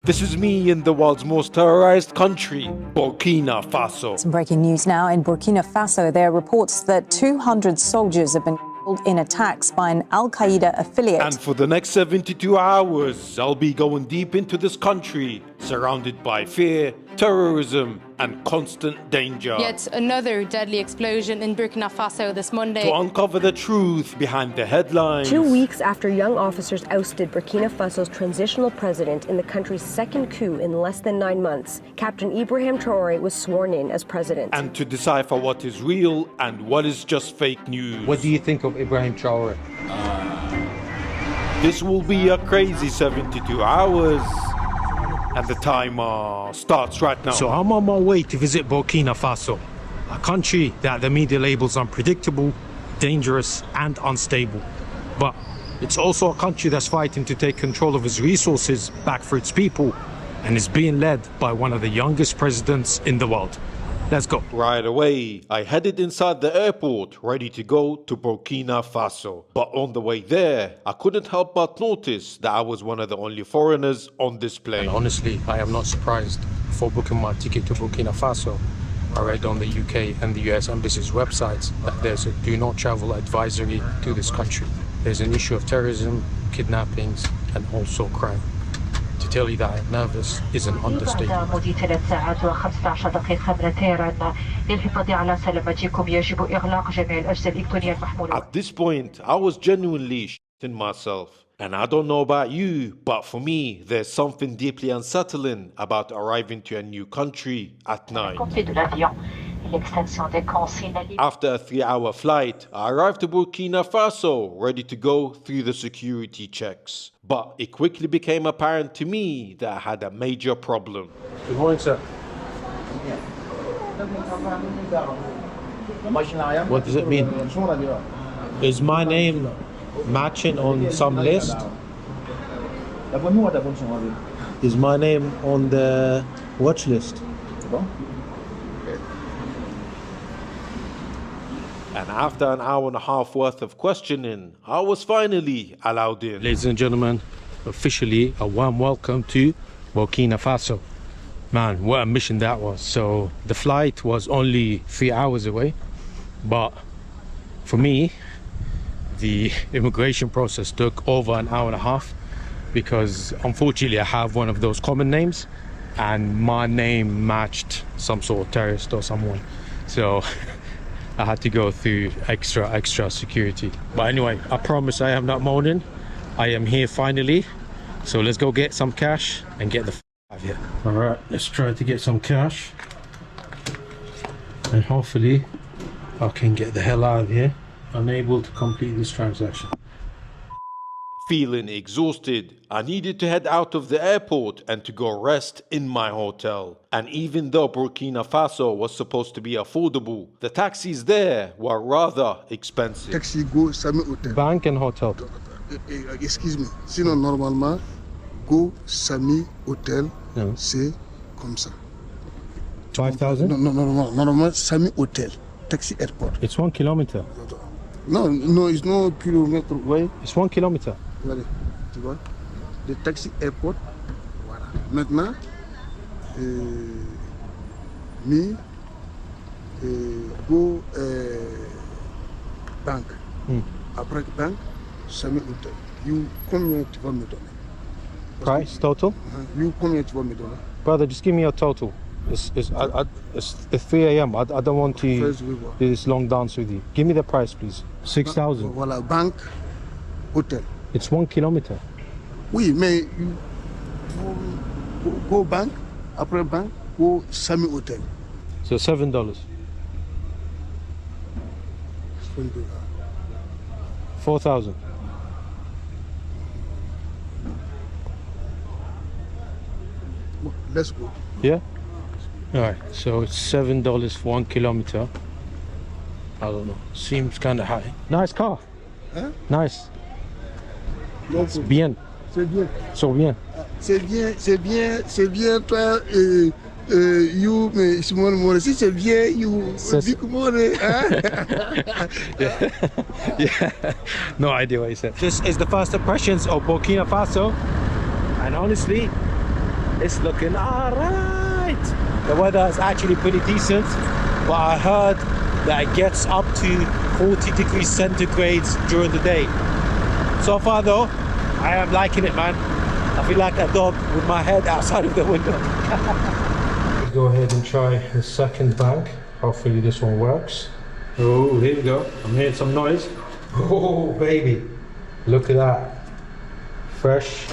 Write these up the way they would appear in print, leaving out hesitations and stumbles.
This is me in the world's most terrorized country, Burkina Faso. Some breaking news now. In Burkina Faso, there are reports that 200 soldiers have been killed in attacks by an Al-Qaeda affiliate. And for the next 72 hours, I'll be going deep into this country, surrounded by fear, terrorism, and constant danger. Yet another deadly explosion in Burkina Faso this Monday. To uncover the truth behind the headlines. 2 weeks after young officers ousted Burkina Faso's transitional president in the country's second coup in less than 9 months, Captain Ibrahim Traoré was sworn in as president. And to decipher what is real and what is just fake news. What do you think of Ibrahim Traoré? This will be a crazy 72 hours. And the timer starts right now. So I'm on my way to visit Burkina Faso, a country that the media labels unpredictable, dangerous and unstable. But it's also a country that's fighting to take control of its resources back for its people and is being led by one of the youngest presidents in the world. Let's go. Right away, I headed inside the airport, ready to go to Burkina Faso. But on the way there, I couldn't help but notice that I was one of the only foreigners on this plane. And honestly, I am not surprised. Before booking my ticket to Burkina Faso, I read on the UK and the US Embassy's websites that there's a do not travel advisory to this country. There's an issue of terrorism, kidnappings, and also crime. To tell you that I'm nervous is an understatement. At this point, I was genuinely shitting myself. And I don't know about you, but for me, there's something deeply unsettling about arriving to a new country at night. After a 3-hour flight, I arrived to Burkina Faso, ready to go through the security checks. But it quickly became apparent to me that I had a major problem. Good morning, sir. What does it mean? Is my name matching on some list? Is my name on the watch list? And after an hour and a half worth of questioning, I was finally allowed in. Ladies and gentlemen, officially a warm welcome to Burkina Faso. Man, what a mission that was. So the flight was only 3 hours away, but for me, the immigration process took over an hour and a half because unfortunately I have one of those common names and my name matched some sort of terrorist or someone. So I had to go through extra security. But anyway, I promise I am not moaning. I am here finally. So let's go get some cash and get the f out of here. All right, let's try to get some cash. And hopefully I can get the hell out of here. Unable to complete this transaction. Feeling exhausted, I needed to head out of the airport and to go rest in my hotel. And even though Burkina Faso was supposed to be affordable, the taxis there were rather expensive. Taxi go Sami Hotel. Bank and hotel. Excuse me. Sinon, normalement, go Sami Hotel, No. c'est comme ça. 5,000? Non, normalement, Sami Hotel, taxi airport. It's 1 kilometer. No, it's no kilomètre. Ouais. It's 1 kilometer. Regardez, tu vois, le taxi airport. Voilà. Maintenant, go bank. Après bank, Sami Hotel. You combien tu vas me donner? Price total? You combien tu vas me donner? Brother, just give me your total. It's 3 a.m. I don't want to First we go. do this long dance with you. Give me the price, please. 6,000. Voilà, bank, hôtel. It's 1 kilometer. Oui, mais you go bank, après bank, go Sami Hotel. So $7. $20. 4,000. Let's go. Yeah? Alright, so it's $7 for 1 kilometer. I don't know. Seems kind of high. Nice car. Hein? Nice. Donc, Bien. c'est bien. So bien. C'est bien, toi, you, mais small money. Si c'est bien, you, big money. Hein? Yeah. No idea what he said. This is the first impressions of Burkina Faso. And honestly, It's looking alright. The weather is actually pretty decent, but I heard that it gets up to 40 degrees centigrades during the day. So far though, I am liking it, man. I feel like a dog with my head outside of the window. Let's go ahead and try the second bag. Hopefully this one works. Oh, here we go. I'm hearing some noise. Oh, baby. Look at that. Fresh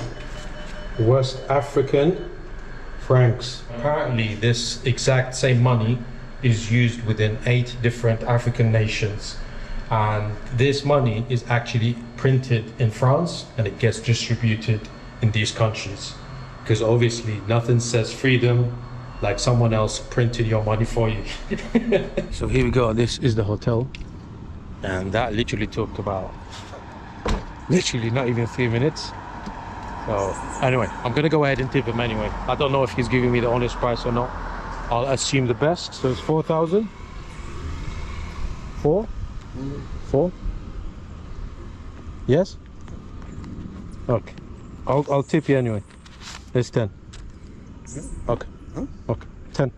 West African francs. Apparently this exact same money is used within 8 different African nations. And this money is actually printed in France and it gets distributed in these countries. Because obviously nothing says freedom like someone else printed your money for you. So here we go, this is the hotel. And that literally took about, literally not even 3 minutes. So anyway, I'm gonna go ahead and tip him anyway. I don't know if he's giving me the honest price or not. I'll assume the best. So it's 4,000. 4? 4? Yes? Okay. I'll tip you anyway. It's 10. Okay. Okay. 10.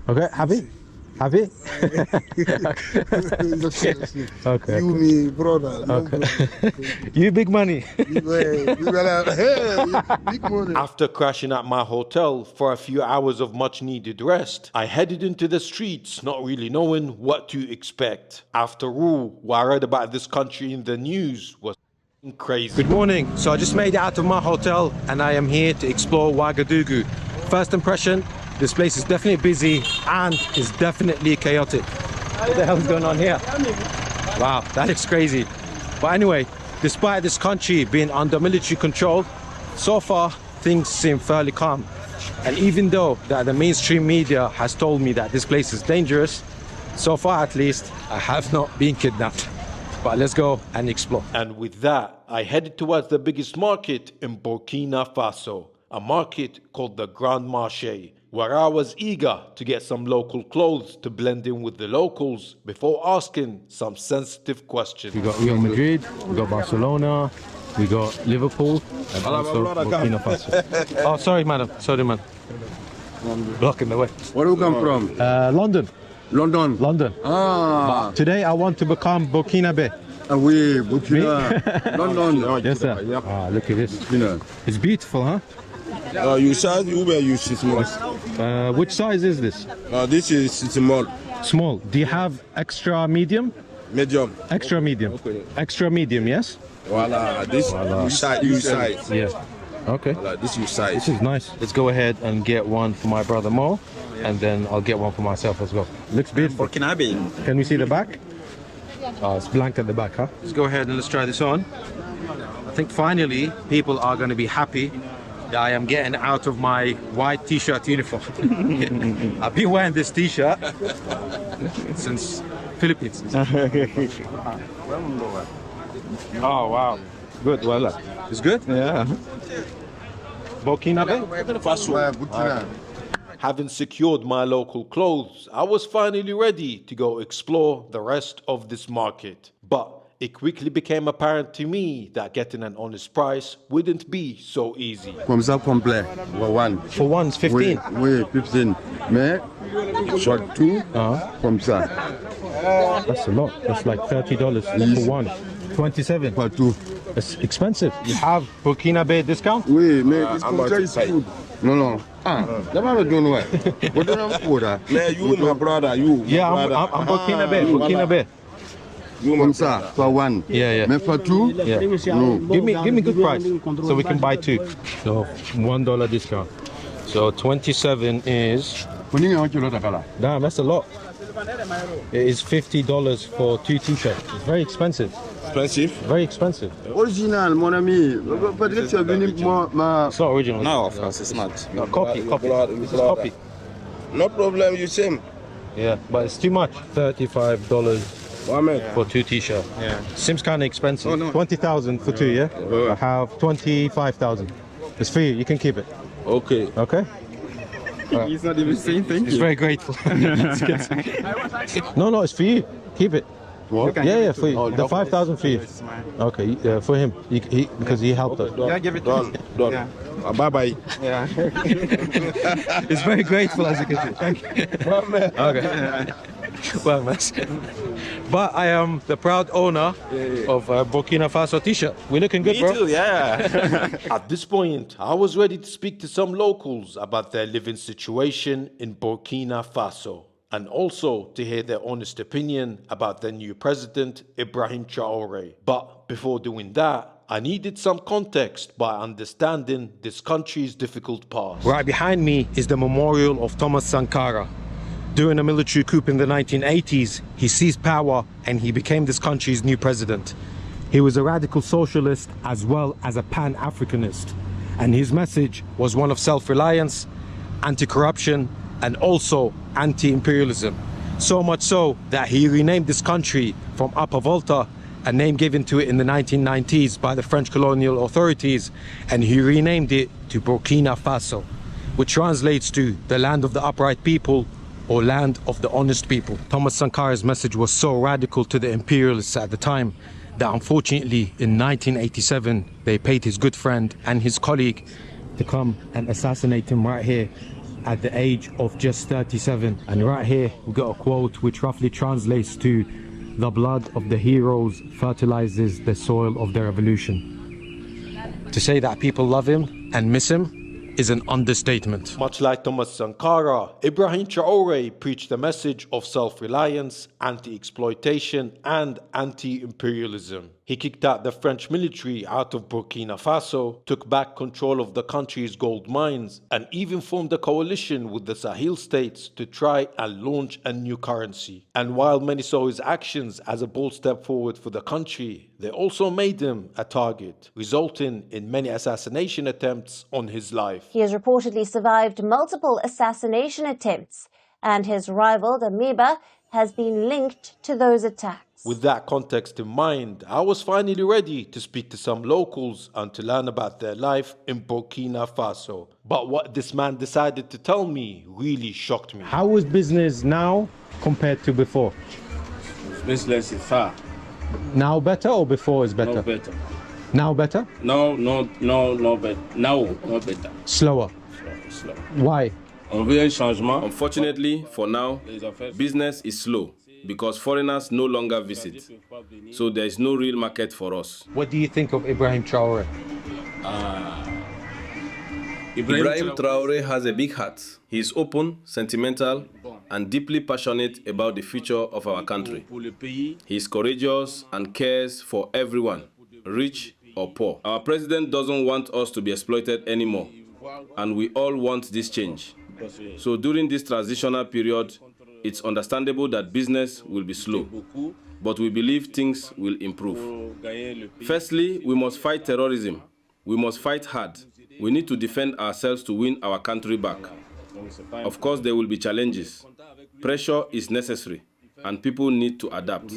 Okay, happy? Happy? Okay. You, me, brother. Okay. You big money. Big money. After crashing at my hotel for a few hours of much needed rest, I headed into the streets, not really knowing what to expect. After all, what I read about this country in the news was crazy. Good morning. So I just made it out of my hotel and I am here to explore Ouagadougou. First impression, this place is definitely busy and is definitely chaotic. What the hell is going on here? Wow, that is crazy. But anyway, despite this country being under military control, so far things seem fairly calm. And even though that the mainstream media has told me that this place is dangerous, so far at least, I have not been kidnapped. But let's go and explore. And with that, I headed towards the biggest market in Burkina Faso, a market called the Grand Marché, where I was eager to get some local clothes to blend in with the locals before asking some sensitive questions. We got Real Madrid, we got Barcelona, we got Liverpool, and also Burkina Faso. Oh, sorry, madam. Sorry, man. Blocking the way. Where do you come from? London. London. London. Ah. Today I want to become Burkinabe. Oui, Burkina. London. Yes, sir. Ah, look at this. It's beautiful, huh? You size, you wear you small. Which size is this? This is small. Small. Do you have extra medium? Medium. Extra medium. Okay. Extra medium, yes? Voila. This you size. Yeah. Okay. Voila, this you size. This is nice. Let's go ahead and get one for my brother Mo, and then I'll get one for myself as well. Looks beautiful. Can we see the back? Oh, it's blank at the back, huh? Let's go ahead and let's try this on. I think finally people are going to be happy that I am getting out of my white t-shirt uniform. I've been wearing this t-shirt since Philippines. Oh wow, good. Well, it's good. Yeah. Burkina Faso. Having secured my local clothes, I was finally ready to go explore the rest of this market. But it quickly became apparent to me that getting an honest price wouldn't be so easy. Comme ça complet. For one. For one, it's 15. Oui, 15. Mais for two, comme ça. That's a lot. That's like $30 for one. 27. For two. It's expensive. You have Burkinabe discount? Oui, mais this culture is good. No. That man don't know. What do you know? Man, you my brother, you. Yeah, I'm Burkinabe. Comme ça, for one. Yeah. Mais for two? Yeah. No. Give me good price so we can buy two. So $1 discount. So 27 is. Damn, that's a lot. It is $50 for 2 t-shirts. It's very expensive. Expensive? Very expensive. Original, mon ami. Peut-être tu es venu pour ma. It's not original. No, of course it's not. No, copy. This is copy. No problem, you same. Yeah, but it's too much. $35 for 2 t-shirts. Yeah. Seems kind of expensive. Oh, no. 20,000 for 2, yeah? I have 25,000. It's for you. You can keep it. Okay. Okay? He's not even saying thank He's you. very grateful. No, it's for you. Keep it. What? Yeah, for you. Oh, The 5,000 for you. Okay, for him, because he helped us. Yeah, give it to him. Yeah. Bye-bye. Yeah. It's very grateful, as you can see. Thank you. Well, man. Okay. Well, man. But I am the proud owner of Burkina Faso t-shirt. We're looking good, bro. Me too, yeah. At this point, I was ready to speak to some locals about their living situation in Burkina Faso, and also to hear their honest opinion about their new president, Ibrahim Traoré. But before doing that, I needed some context by understanding this country's difficult past. Right behind me is the memorial of Thomas Sankara. During a military coup in the 1980s, he seized power and he became this country's new president. He was a radical socialist as well as a pan-Africanist. And his message was one of self-reliance, anti-corruption, and also anti-imperialism. So much so that he renamed this country from Upper Volta, a name given to it in the 1990s by the French colonial authorities, and he renamed it to Burkina Faso, which translates to the land of the upright people or land of the honest people. Thomas Sankara's message was so radical to the imperialists at the time that unfortunately in 1987 they paid his good friend and his colleague to come and assassinate him right here at the age of just 37. And right here we got a quote which roughly translates to, "The blood of the heroes fertilizes the soil of their revolution." To say that people love him and miss him is an understatement. Much like Thomas Sankara, Ibrahim Traoré preached a message of self-reliance, anti-exploitation and anti-imperialism. He kicked out the French military out of Burkina Faso, took back control of the country's gold mines, and even formed a coalition with the Sahel states to try and launch a new currency. And while many saw his actions as a bold step forward for the country, they also made him a target, resulting in many assassination attempts on his life. He has reportedly survived multiple assassination attempts, and his rival, Damiba, has been linked to those attacks. With that context in mind, I was finally ready to speak to some locals and to learn about their life in Burkina Faso. But what this man decided to tell me really shocked me. How is business now compared to before? Business is far. Now better or before is better? No better. Now better? No better. Now, no better. Slower. Slow. Why? Unfortunately, for now, business is slow because foreigners no longer visit. So there is no real market for us. What do you think of Ibrahim Traoré? Ibrahim Traoré has a big heart. He is open, sentimental, and deeply passionate about the future of our country. He is courageous and cares for everyone, rich or poor. Our president doesn't want us to be exploited anymore, and we all want this change. So during this transitional period, it's understandable that business will be slow, but we believe things will improve. Firstly, we must fight terrorism. We must fight hard. We need to defend ourselves to win our country back. Of course, there will be challenges. Pressure is necessary, and people need to adapt.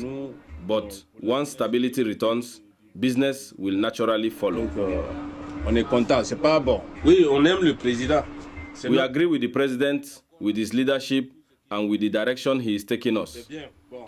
But once stability returns, business will naturally follow. On est content, c'est pas bon. Oui, on aime le président. We agree with the president, with his leadership, and with the direction he is taking us.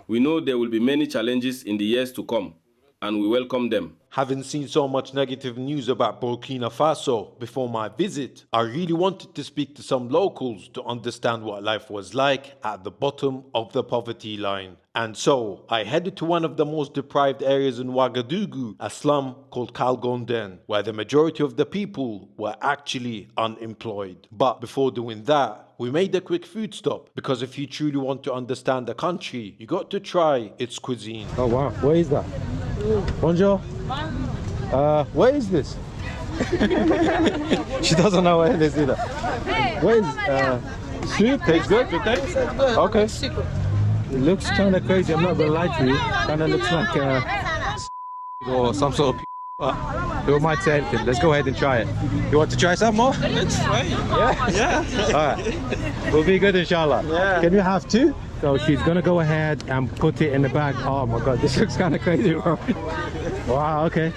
We know there will be many challenges in the years to come, and we welcome them. Having seen so much negative news about Burkina Faso before my visit, I really wanted to speak to some locals to understand what life was like at the bottom of the poverty line. And so, I headed to one of the most deprived areas in Ouagadougou, a slum called Kalgonden, where the majority of the people were actually unemployed. But before doing that, we made a quick food stop, because if you truly want to understand the country, you got to try its cuisine. Oh wow, where is that? Bonjour. Where is this? She doesn't know where it is either. Where is soup? Tastes good? Okay. It looks kind of crazy, I'm not gonna lie to you. Kind of looks like or some sort of who might say anything. Let's go ahead and try it. You want to try some more? Let's try. Yeah? Alright. We'll be good, inshallah. Yeah. Can you have two? So she's gonna go ahead and put it in the bag. Oh my god, this looks kind of crazy, bro. Wow, okay.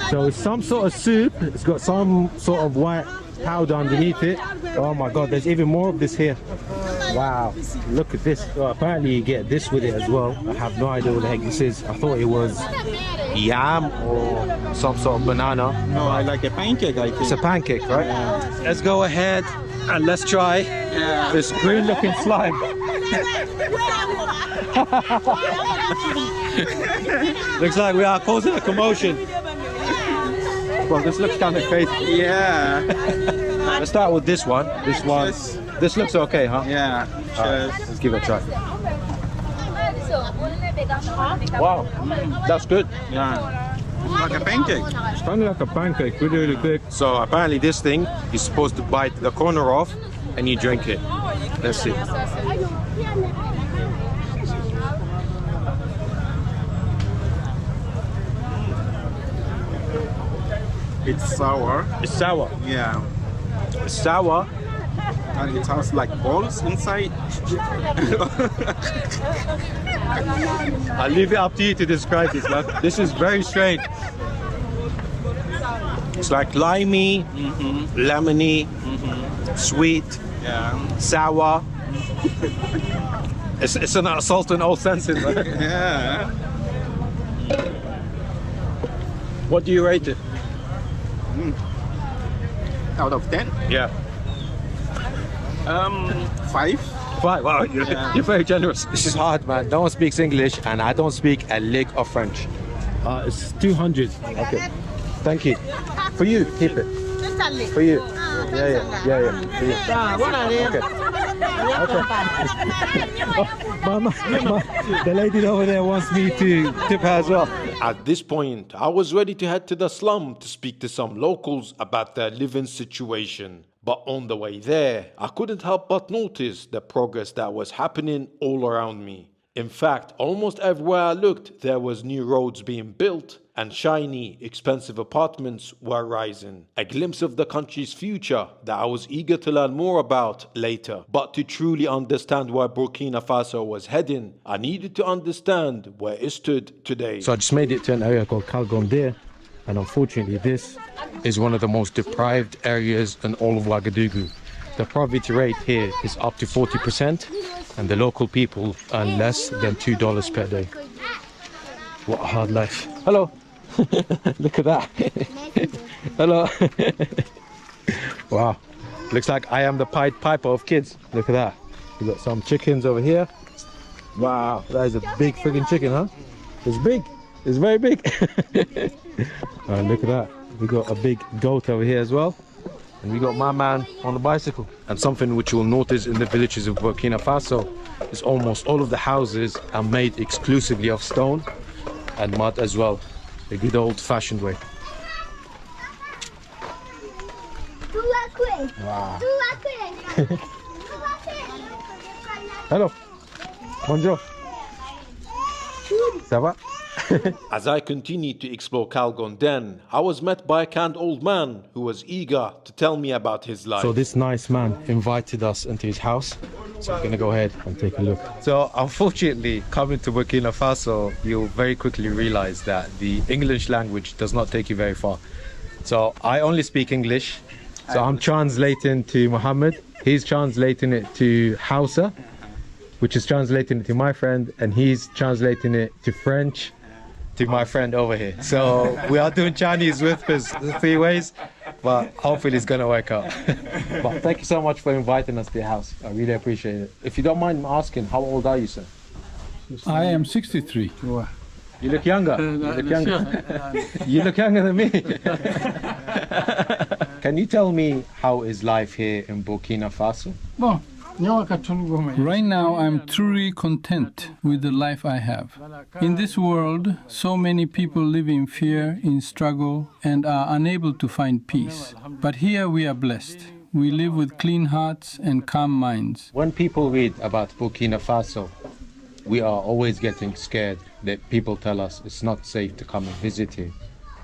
So it's some sort of soup. It's got some sort of white powder underneath it. Oh my god, there's even more of this here. Wow, look at this. So apparently you get this with it as well. I have no idea what the heck this is. I thought it was yam or some sort of banana. No, I like a pancake, I think. It's a pancake, right? Yeah. Let's go ahead and let's try this green looking slime. Looks like we are causing a commotion. Well, this looks kind of crazy. Yeah. Let's start with this one. This looks okay, huh? Yeah. Let's give it a try. Wow, that's good. Yeah. Like a pancake. It's kind of like a pancake, really, really quick. So apparently this thing, you're supposed to bite the corner off and you drink it. Let's see. It's sour. It's sour. Yeah. It's sour. And it has like balls inside. I'll leave it up to you to describe this, man. This is very strange. It's like limey, lemony, sweet, sour. It's an assault in all senses, man. Yeah. What do you rate it? Out of 10? Yeah. 5. 5. Wow, you're very generous. This is hard, man. No one speaks English, and I don't speak a lick of French. It's 200. Okay. Thank you. For you, keep it. For you. Yeah. For you. Okay. The lady over there wants me to tip her as well. At this point, I was ready to head to the slum to speak to some locals about their living situation. But on the way there, I couldn't help but notice the progress that was happening all around me. In fact, almost everywhere I looked, there was new roads being built and shiny, expensive apartments were rising. A glimpse of the country's future that I was eager to learn more about later. But to truly understand where Burkina Faso was heading, I needed to understand where it stood today. So I just made it to an area called Kalgonde, and unfortunately this is one of the most deprived areas in all of Ouagadougou. The poverty rate here is up to 40%, and the local people earn less than $2 per day. What a hard life. Hello. Look at that. Hello. Wow. Looks like I am the Pied Piper of kids. Look at that. We got some chickens over here. Wow, that is a big freaking chicken, huh? It's big. It's very big. Look at that. We got a big goat over here as well. And we got my man on the bicycle. And something which you'll notice in the villages of Burkina Faso is almost all of the houses are made exclusively of stone and mud as well. The good old-fashioned way. Wow. Hello. Bonjour. Ça va? As I continued to explore Kalgonden, I was met by a kind old man who was eager to tell me about his life. So this nice man invited us into his house. So I'm gonna go ahead and take a look. So unfortunately, coming to Burkina Faso, you'll very quickly realize that the English language does not take you very far. So I only speak English. So I'm translating to Mohammed. He's translating it to Hausa, which is translating it to my friend, and he's translating it to French to my friend over here. So we are doing Chinese whispers 3 ways, but hopefully it's gonna work out. But thank you so much for inviting us to your house. I really appreciate it. If you don't mind asking, how old are you, sir? I am 63. You look younger. You look younger. You look younger than me. Can you tell me how is life here in Burkina Faso? Well, right now, I'm truly content with the life I have. In this world, so many people live in fear, in struggle, and are unable to find peace. But here we are blessed. We live with clean hearts and calm minds. When people read about Burkina Faso, we are always getting scared that people tell us it's not safe to come and visit here.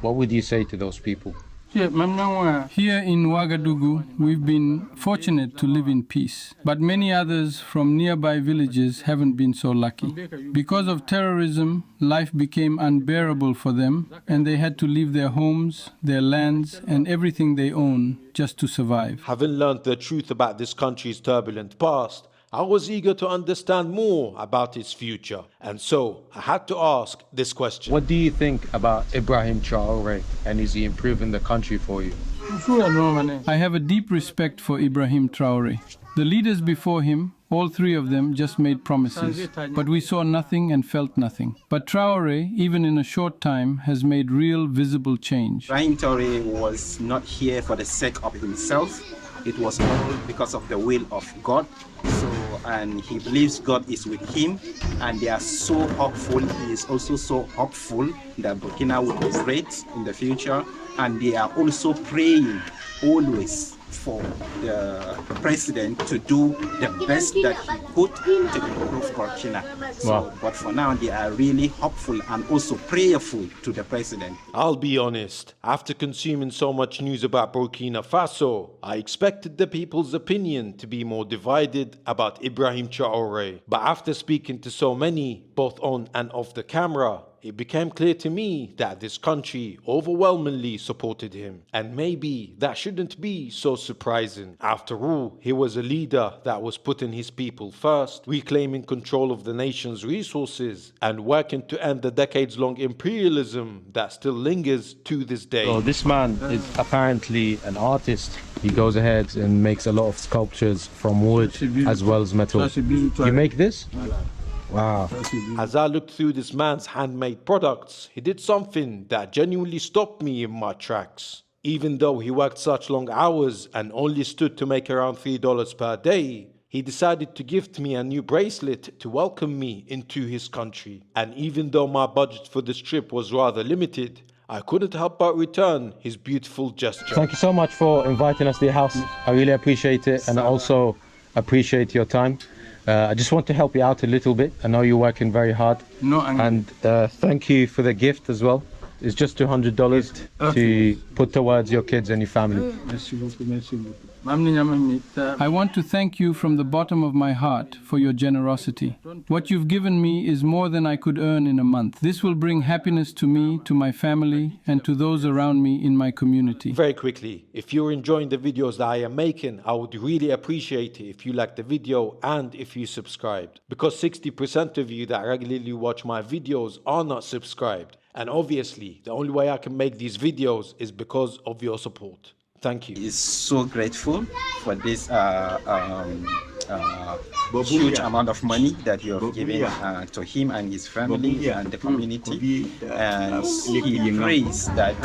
What would you say to those people? Here in Ouagadougou, we've been fortunate to live in peace, but many others from nearby villages haven't been so lucky. Because of terrorism, life became unbearable for them, and they had to leave their homes, their lands, and everything they own just to survive. Having learned the truth about this country's turbulent past, I was eager to understand more about his future, and so I had to ask this question. What do you think about Ibrahim Traore, and is he improving the country for you? I have a deep respect for Ibrahim Traore. The leaders before him, all three of them, just made promises, but we saw nothing and felt nothing. But Traore, even in a short time, has made real visible change. Ibrahim Traore was not here for the sake of himself. It was all because of the will of God. And he believes God is with him, and they are so hopeful. He is also so hopeful that Burkina will be great in the future, and they are also praying always for the president to do the best that he could to improve Burkina. But for now, they are really hopeful and also prayerful to the president. I'll be honest, after consuming so much news about Burkina Faso, I expected the people's opinion to be more divided about Ibrahim Traore. But after speaking to so many, both on and off the camera, it became clear to me that this country overwhelmingly supported him. And maybe that shouldn't be so surprising. After all, he was a leader that was putting his people first, reclaiming control of the nation's resources, and working to end the decades-long imperialism that still lingers to this day. So this man is apparently an artist. He goes ahead and makes a lot of sculptures from wood as well as metal. You make this? Wow. As I looked through this man's handmade products, he did something that genuinely stopped me in my tracks. Even though he worked such long hours and only stood to make around $3 per day, he decided to gift me a new bracelet to welcome me into his country. And even though my budget for this trip was rather limited, I couldn't help but return his beautiful gesture. Thank you so much for inviting us to your house. I really appreciate it, and I also appreciate your time. I just want to help you out a little bit. I know you're working very hard. And thank you for the gift as well. It's just $200 to put towards your kids and your family. I want to thank you from the bottom of my heart for your generosity. What you've given me is more than I could earn in a month. This will bring happiness to me, to my family, and to those around me in my community. Very quickly, if you're enjoying the videos that I am making, I would really appreciate it if you like the video and if you subscribed. Because 60% of you that regularly watch my videos are not subscribed. And obviously, the only way I can make these videos is because of your support. Thank you. He's so grateful for this huge amount of money that you have given to him and his family and the community. And he prays that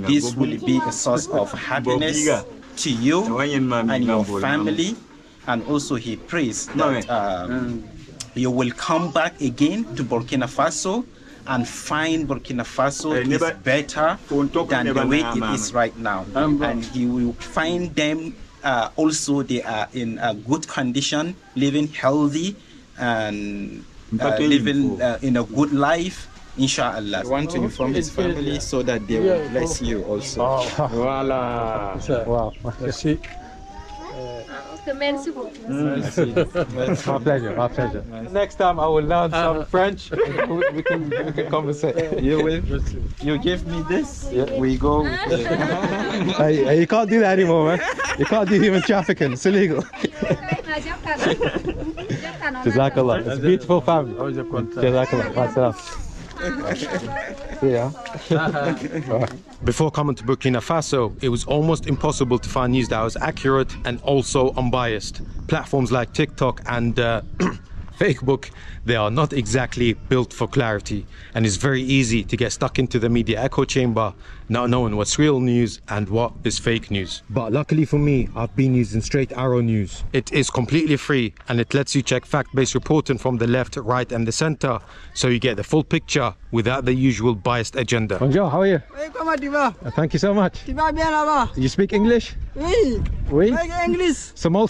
this will be a source of happiness to you and your family. And also he prays that you will come back again to Burkina Faso and find Burkina Faso is better than the way it is right now. And he will find them also they are in a good condition, living healthy and living in a good life. Inshallah. I want to inform his family so that they will bless you also. Voila. Wow. My pleasure, my pleasure. Next time I will learn some French. We can conversate. You give me this. Yeah. We go. Hey, you can't do that anymore, man. You can't do human trafficking. It's illegal. Jazakallah. It's a beautiful family. Jazakallah. Yeah. Before coming to Burkina Faso, it was almost impossible to find news that was accurate and also unbiased. Platforms like TikTok and Facebook, they are not exactly built for clarity, and it's very easy to get stuck into the media echo chamber, not knowing what's real news and what is fake news. But luckily for me, I've been using Straight Arrow News. It is completely free, and it lets you check fact-based reporting from the left, right and the center, so you get the full picture without the usual biased agenda. Bonjour, how are you? Thank you so much. You speak English? Oui. Oui? English. Small?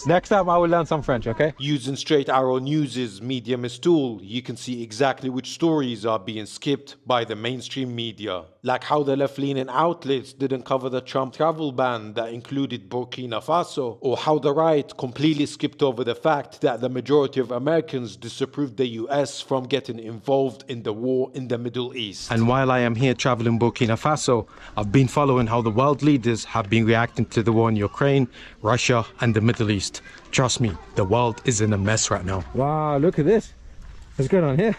Next time I will learn some French, okay? Using Straight Arrow News' Mediumist tool, you can see exactly which stories are being skipped by the mainstream media. Like how the left-leaning outlets didn't cover the Trump travel ban that included Burkina Faso, or how the right completely skipped over the fact that the majority of Americans disapproved the US from getting involved in the war in the Middle East. And while I am here traveling Burkina Faso, I've been following how the world leaders have been reacting to the war in Ukraine, Russia, and the Middle East. Trust me, the world is in a mess right now. Wow, look at this. What's going on here?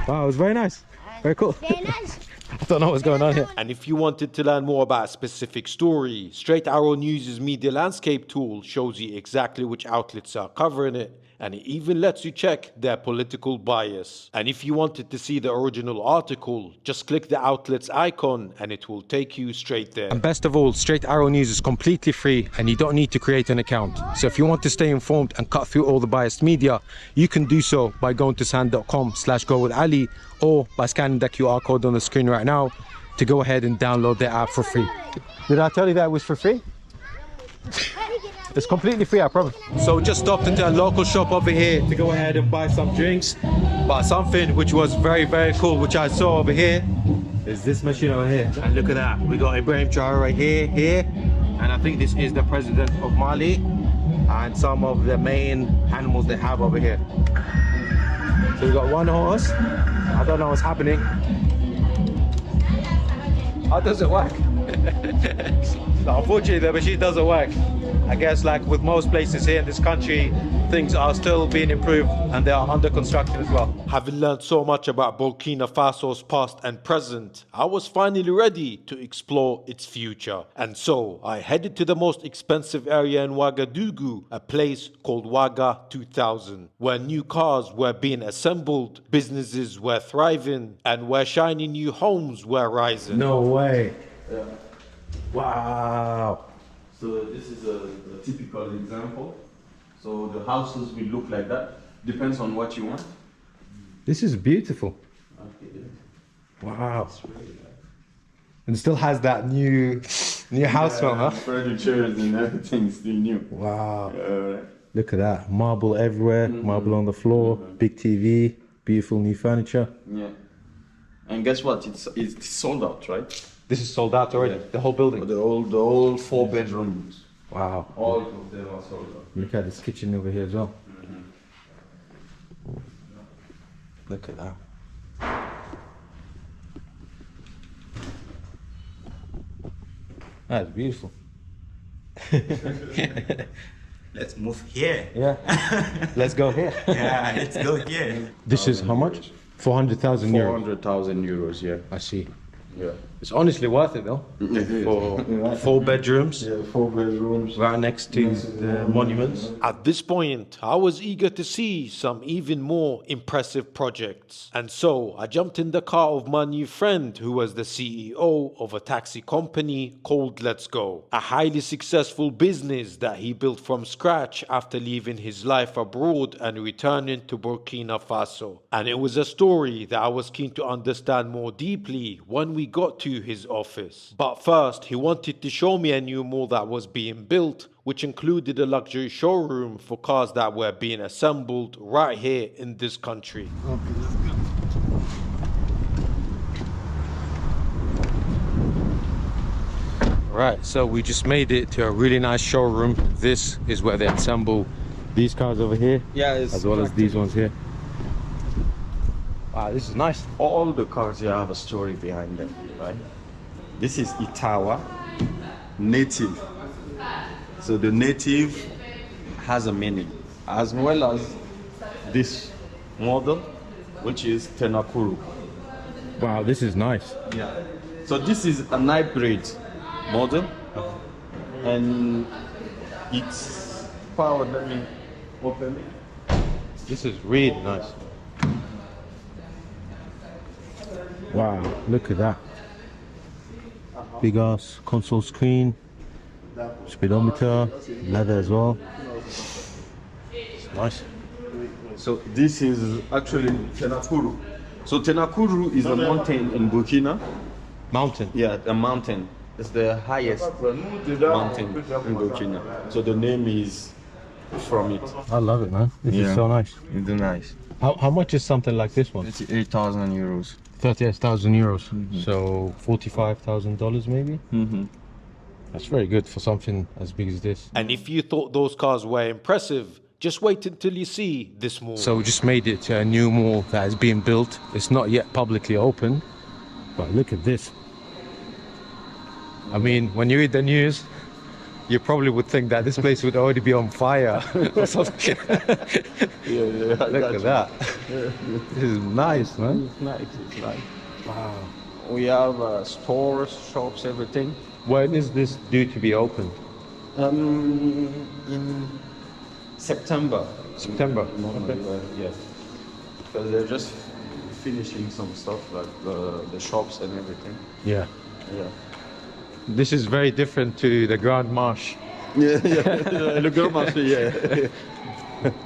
Wow, it was very nice. Very cool. I don't know what's going on here. And if you wanted to learn more about a specific story, Straight Arrow News' Media Landscape tool shows you exactly which outlets are covering it, and it even lets you check their political bias. And if you wanted to see the original article, just click the outlet's icon and it will take you straight there. And best of all, Straight Arrow News is completely free and you don't need to create an account. So if you want to stay informed and cut through all the biased media, you can do so by going to sand.com/gowithali or by scanning the QR code on the screen right now to go ahead and download the app for free. Did I tell you that it was for free? It's completely free, I promise. So just stopped into a local shop over here to go ahead and buy some drinks. But something which was very, very cool, which I saw over here, is this machine over here. And look at that. We got Ibrahim Traore right here. And I think this is the president of Mali and some of the main animals they have over here. So we got one horse. I don't know what's happening. How does it work? So unfortunately, the machine doesn't work. I guess like with most places here in this country, things are still being improved and they are under construction as well. Having learned so much about Burkina Faso's past and present, I was finally ready to explore its future. And so I headed to the most expensive area in Ouagadougou, a place called Ouaga 2000, where new cars were being assembled, businesses were thriving, and where shiny new homes were rising. No way. Yeah. Wow. So this is a typical example. So the houses will look like that. Depends on what you want. This is beautiful. Okay. Wow. And it still has that new house smell, huh? Furniture and everything still new. Wow. Look at that. Marble everywhere, marble on the floor, big TV, beautiful new furniture. Yeah. And guess what? It's sold out, right? This is sold out already, the whole building? The whole 4 bedrooms. Wow. All of them are sold out. Look at this kitchen over here as well. Look at that. That's beautiful. Let's move here. Yeah. Let's go here. Yeah, let's go here. This is how much? 400,000 euros. 400,000 euros, yeah. I see. Yeah. It's honestly worth it though. For 4 bedrooms. Yeah, 4 bedrooms. Right next to the monuments. At this point, I was eager to see some even more impressive projects. And so I jumped in the car of my new friend who was the CEO of a taxi company called Let's Go. A highly successful business that he built from scratch after leaving his life abroad and returning to Burkina Faso. And it was a story that I was keen to understand more deeply when we got to his office. But first, he wanted to show me a new mall that was being built, which included a luxury showroom for cars that were being assembled right here in this country. Right, so we just made it to a really nice showroom. This is where they assemble these cars over here, as well as these ones here. Wow, this is nice. All the cars here have a story behind them, right? This is Itawa, native. So the native has a meaning, as well as this model, which is Tenakuru. Wow, this is nice. Yeah. So this is an hybrid model, and it's powered. Let me open it. This is really nice. Wow, look at that. Big ass console screen, speedometer, leather as well. It's nice. So this is actually Tenakuru. So Tenakuru is a mountain in Burkina. Mountain? Yeah, a mountain. It's the highest mountain in Burkina. So the name is from it. I love it, man. This is so nice. It's nice. How much is something like this one? 38,000 euros. 38,000 euros. So $45,000 maybe? That's very good for something as big as this. And if you thought those cars were impressive, just wait until you see this mall. So we just made it to a new mall that is being built. It's not yet publicly open, but look at this. I mean, when you read the news, you probably would think that this place would already be on fire or something. Look at that. This is nice, man. It's nice, it's nice. Wow. We have stores, shops, everything. When is this due to be opened? In September. September? Yes. Because they're just finishing some stuff like the shops and everything. Yeah. Yeah. This is very different to the Grand Marche. Yeah, the Grand Marche, yeah.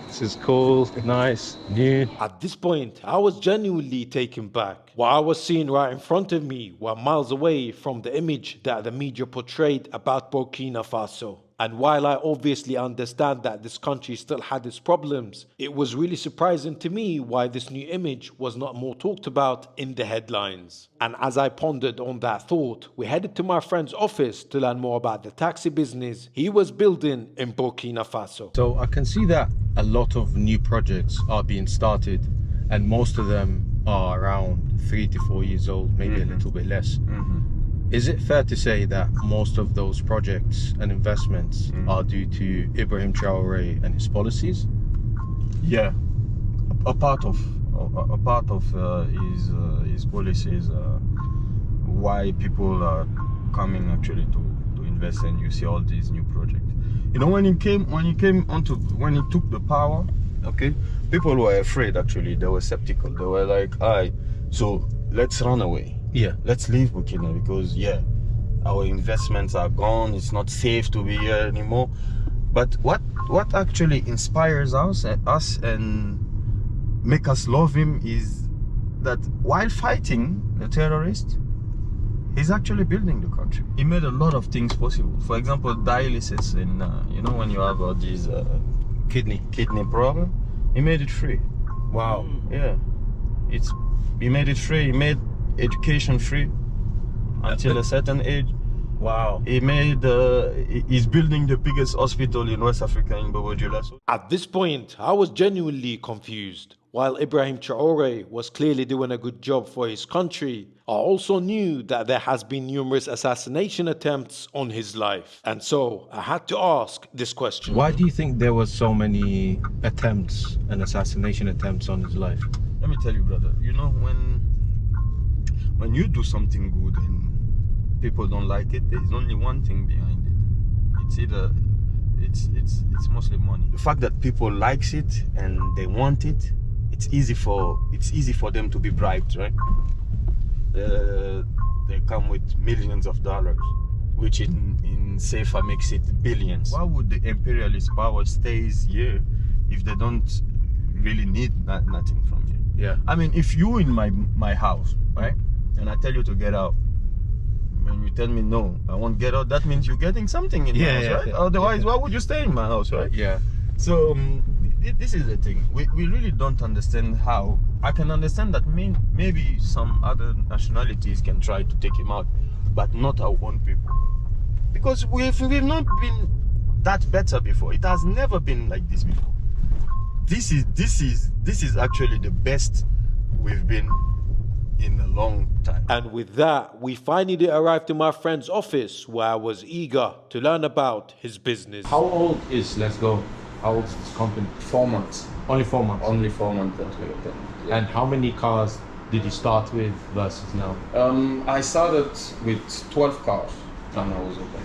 This is cool, nice, new. At this point, I was genuinely taken back. What I was seeing right in front of me were miles away from the image that the media portrayed about Burkina Faso. And while I obviously understand that this country still had its problems, it was really surprising to me why this new image was not more talked about in the headlines. And as I pondered on that thought, we headed to my friend's office to learn more about the taxi business he was building in Burkina Faso. So I can see that a lot of new projects are being started, and most of them are around 3 to 4 years old, maybe a little bit less. Is it fair to say that most of those projects and investments are due to Ibrahim Traoré and his policies? Yeah, a part of his policies, why people are coming actually to invest, and you see all these new projects. You know, when he took the power, okay, people were afraid. Actually, they were skeptical. They were like, "Alright, so let's run away. Yeah, let's leave Burkina because our investments are gone. It's not safe to be here anymore." But what actually inspires us and make us love him is that while fighting the terrorists, he's actually building the country. He made a lot of things possible. For example, dialysis, and you know, when you have these kidney problem, he made it free. Wow. Yeah, he made it free. He made education free until a certain age. Wow. He made he's building the biggest hospital in West Africa in Bobojula. At this point, I was genuinely confused. While Ibrahim Traoré was clearly doing a good job for his country, I also knew that there has been numerous assassination attempts on his life. And so I had to ask this question. Why do you think there was so many attempts and assassination attempts on his life? Let me tell you, brother, you know, when you do something good and people don't like it, there's only one thing behind it. It's either it's mostly money. The fact that people likes it and they want it, it's easy for them to be bribed, right? They come with millions of dollars, which in CFA makes it billions. Why would the imperialist power stays here if they don't really need nothing from you? Yeah. I mean, if you in my house, right, and I tell you to get out, and you tell me no, I won't get out, that means you're getting something in my house, right? Yeah. Otherwise, why would you stay in my house, right? Yeah. So this is the thing. We really don't understand how. I can understand that maybe some other nationalities can try to take him out, but not our own people, because we've not been that better before. It has never been like this before. This is actually the best we've been in a long time. And with that, we finally arrived to my friend's office, where I was eager to learn about his business. How old is Let's Go? How old is this company? 4 months. Only 4 months? Only 4 months that we opened. Yeah. And how many cars did you start with versus now? I started with 12 cars when I was open.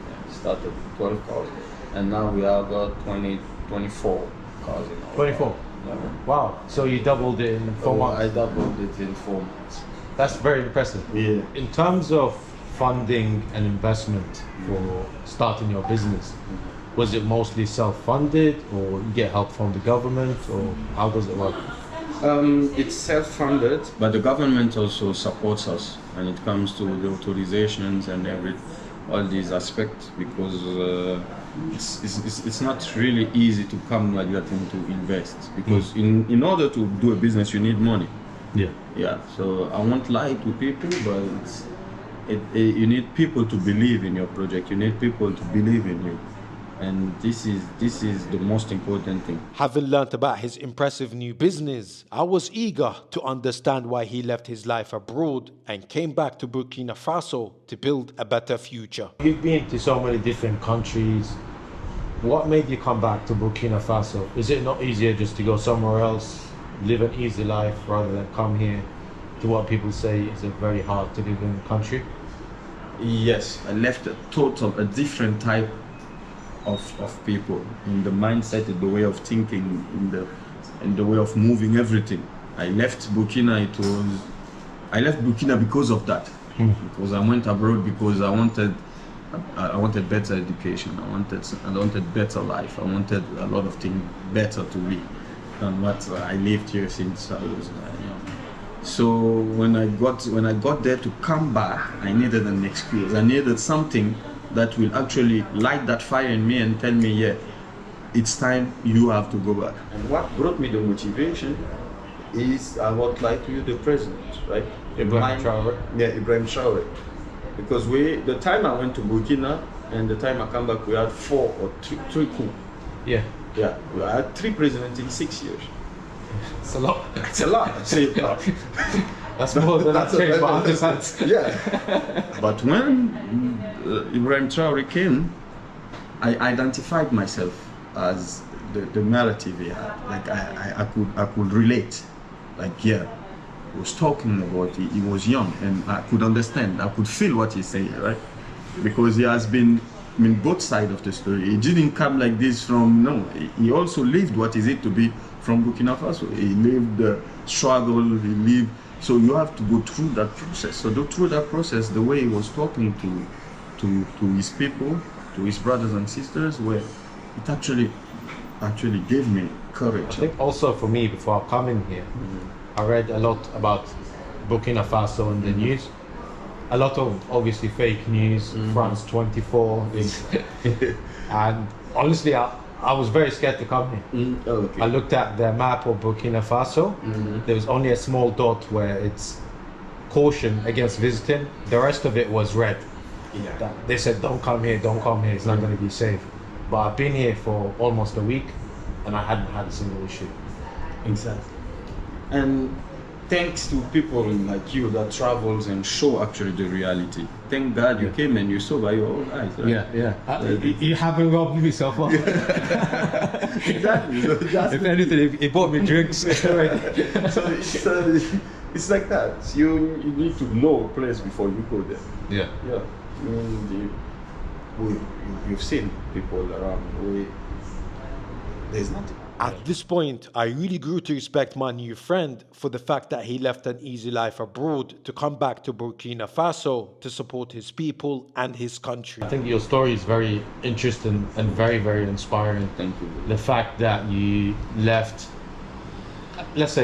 Yeah, started with 12 cars, and now we have 24 cars in our 24? Yeah. Wow, so you doubled it in 4 months? I doubled it in 4 months. That's very impressive. Yeah. In terms of funding and investment for starting your business, was it mostly self-funded, or you get help from the government, or how does it work? It's self-funded, but the government also supports us when it comes to the authorizations and all these aspects, because it's not really easy to come like that and to invest, because in order to do a business you need money. Yeah. So I won't lie to people, but you need people to believe in your project. You need people to believe in you. And this is the most important thing. Having learnt about his impressive new business, I was eager to understand why he left his life abroad and came back to Burkina Faso to build a better future. You've been to so many different countries. What made you come back to Burkina Faso? Is it not easier just to go somewhere else, live an easy life, rather than come here to what people say is very hard to live in the country? Yes, I left a different type of people, in the mindset, in the way of thinking, in the way of moving everything. I left Burkina because of that. Because I went abroad because I wanted better education. I wanted better life. I wanted a lot of things better to be than what I lived here since I was young. So when I got there to come back, I needed an excuse. I needed something that will actually light that fire in me and tell me, yeah, it's time, you have to go back. And what brought me the motivation is, I won't lie to you, the president, right? Ibrahim Traore. Yeah, Ibrahim Traore. Because the time I went to Burkina and the time I come back, we had three coups. Yeah. Yeah, we had 3 presidents in 6 years. It's a lot. It's a lot. That's more than I've changed my other hands. Yeah. But when Ibrahim Traore came, I identified myself as the narrative he had. Like I could relate. Like, yeah, he was talking about it. He was young and I could understand. I could feel what he's saying, right? Because he has been both sides of the story. He didn't come like this he also lived what is it to be from Burkina Faso. He lived the struggle, he lived. So you have to go through that process. So through that process, the way he was talking to his people, to his brothers and sisters, where it actually gave me courage. I think also for me, before coming here, I read a lot about Burkina Faso in the news. A lot of obviously fake news, France 24, and honestly, I was very scared to come here. Okay. I looked at the map of Burkina Faso. There was only a small dot where it's caution against visiting. The rest of it was red. Yeah. They said, don't come here, it's not going to be safe. But I've been here for almost a week and I hadn't had a single issue. Exactly. And thanks to people like you that travels and show actually the reality. Thank God you came and you saw by your own eyes, right? Yeah. You haven't robbed me so far. Exactly. So if anything, he bought me drinks. So it's like that. You need to know a place before you go there. Yeah. You've seen people around. There's nothing. At this point, I really grew to respect my new friend for the fact that he left an easy life abroad to come back to Burkina Faso to support his people and his country. I think your story is very interesting and very, very inspiring. Thank you. The fact that you left, let's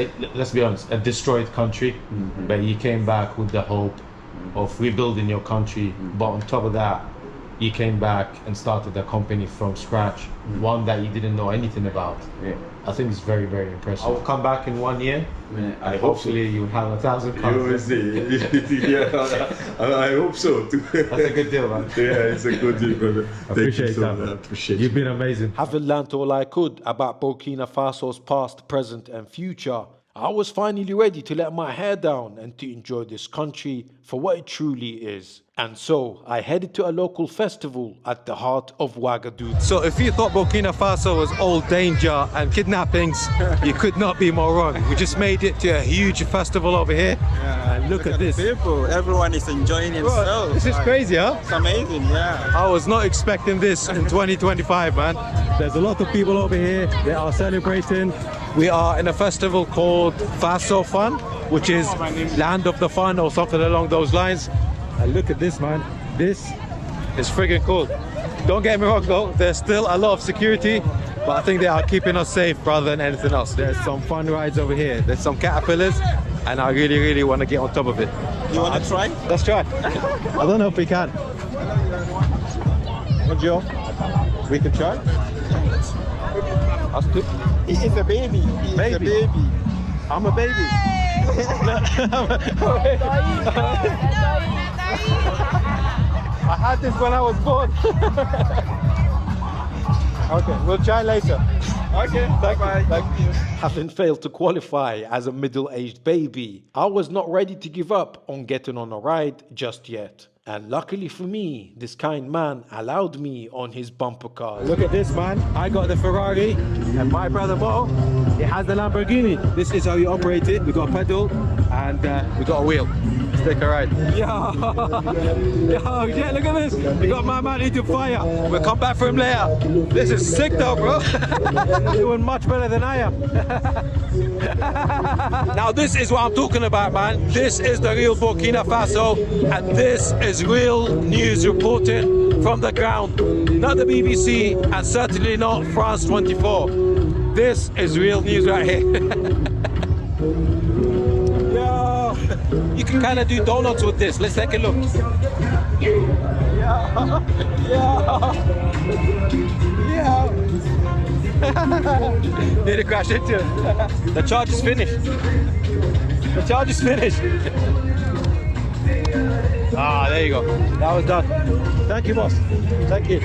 be honest, a destroyed country, but you came back with the hope of rebuilding your country. But on top of that, you came back and started a company from scratch, one that you didn't know anything about. Yeah. I think it's very, very impressive. I'll come back in 1 year. I hope so. Hopefully you'll have 1,000 cars. Yeah, I hope so too. That's a good deal, man. Yeah, it's a good deal, brother. Appreciate that. You've been amazing. Having learnt all I could about Burkina Faso's past, present and future, I was finally ready to let my hair down and to enjoy this country for what it truly is. And so I headed to a local festival at the heart of Ouagadougou. So if you thought Burkina Faso was all danger and kidnappings, you could not be more wrong. We just made it to a huge festival over here. Yeah, and look at this. People, everyone is enjoying himself. This is crazy, huh? It's amazing, yeah. I was not expecting this in 2025, man. There's a lot of people over here. They are celebrating. We are in a festival called Faso Fun, which is Land of the Fun or something along those lines. And look at this, man. This is friggin' cool. Don't get me wrong though, there's still a lot of security. but I think they are keeping us safe rather than anything else. There's some fun rides over here. There's some caterpillars, and I really want to get on top of it. You want to try? Let's try. I don't know if we can. Joe, we can try. Us too. He is a baby. He is a baby. I'm a baby. I had this when I was born. Okay, we'll try later. Okay, bye-bye. Thank you. Having failed to qualify as a middle-aged baby, I was not ready to give up on getting on a ride just yet. And luckily for me, this kind man allowed me on his bumper car. Look at this, man. I got the Ferrari, and my brother Mo, he has the Lamborghini. This is how you operate it. We got a pedal, and we got a wheel. Let's take a ride. Yo, yeah, look at this. We got my man into fire. We'll come back for him later. This is sick though, bro. You're doing much better than I am. Now this is what I'm talking about, man. This is the real Burkina Faso, and this is real news reporting from the ground. Not the BBC, and certainly not France 24. This is real news right here. Yo, you can kind of do donuts with this. Let's take a look. Yeah. Need to crash into it. The charge is finished. The charge is finished. Ah, there you go. That was done. Thank you, boss. Thank you.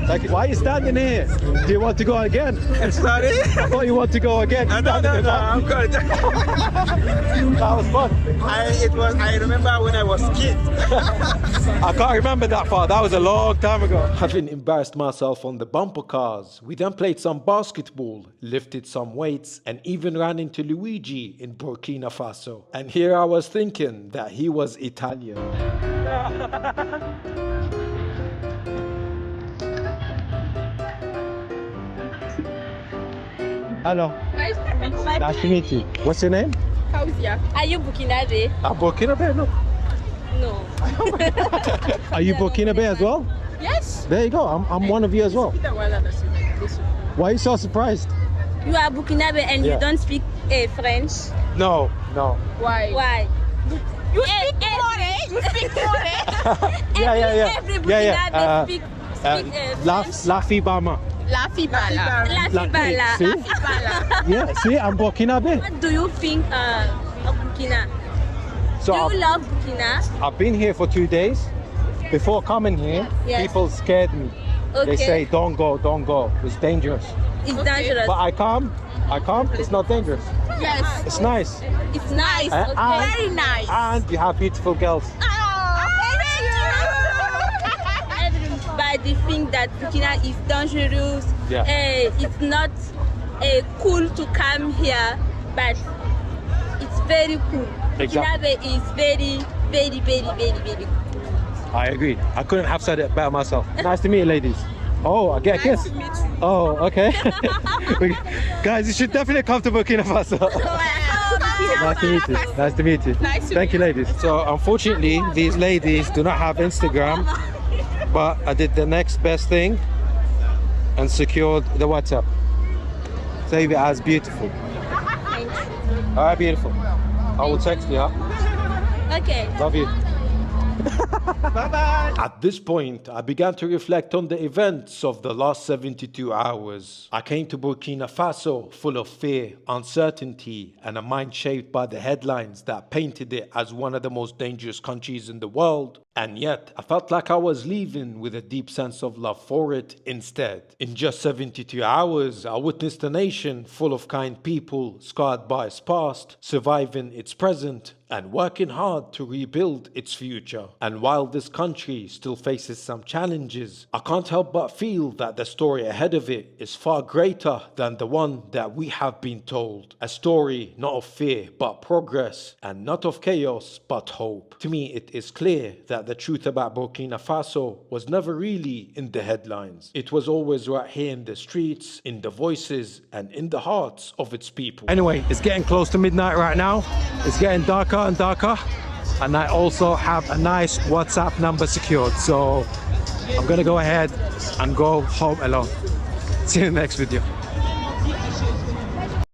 Thank you. Why are you standing here? Do you want to go again? Sorry? I thought you want to go again. No, I'm good. That was fun. I remember when I was a kid. I can't remember that far. That was a long time ago. Having embarrassed myself on the bumper cars, we then played some basketball, lifted some weights, and even ran into Luigi in Burkina Faso. And here I was thinking that he was Italian. Hello. Nice to meet you. What's your name? Kauzia. Are you Burkinabe? I'm Burkinabe, no. No. Are you Burkinabe as well? Yes. There you go. I'm one of you as well. Why are you so surprised? You are Burkinabe and you don't speak French? No. Why? Why? You speak French? You speak French? Yeah. Every Burkinabe speak French. La Fibama. La Fibala. Yeah, see, I'm Burkinabe. What do you think of Burkina? So do you love Burkina? I've been here for 2 days. Before coming here, people scared me. Okay. They say, don't go. It's dangerous. It's dangerous. But I come, it's not dangerous. Yes. It's nice. It's nice. Okay. Very nice. And you have beautiful girls. Everybody think that Burkina is dangerous. Yeah. It's not cool to come here, but it's very cool. Exactly. Burkina is very cool. I agree. I couldn't have said it better myself. Nice to meet you, ladies. Oh, I get a kiss. Nice to meet you. Oh, okay. Guys, you should definitely come to Burkina Faso. Nice to meet you. Nice to meet you. Thank you, ladies. So, unfortunately, these ladies do not have Instagram, but I did the next best thing and secured the WhatsApp. Save it as beautiful. Thank you. All right, beautiful. I will text you, huh? Okay. Love you. Bye-bye. At this point, I began to reflect on the events of the last 72 hours. I came to Burkina Faso full of fear, uncertainty, and a mind shaped by the headlines that painted it as one of the most dangerous countries in the world. And yet, I felt like I was leaving with a deep sense of love for it instead. In just 72 hours, I witnessed a nation full of kind people, scarred by its past, surviving its present, and working hard to rebuild its future. And while this country still faces some challenges, I can't help but feel that the story ahead of it is far greater than the one that we have been told. A story not of fear but progress, and not of chaos but hope. To me, it is clear that the truth about Burkina Faso was never really in the headlines. It was always right here in the streets, in the voices, and in the hearts of its people. Anyway, it's getting close to midnight right now. It's getting darker and darker. And I also have a nice WhatsApp number secured. So I'm gonna go ahead and go home alone. See you in the next video.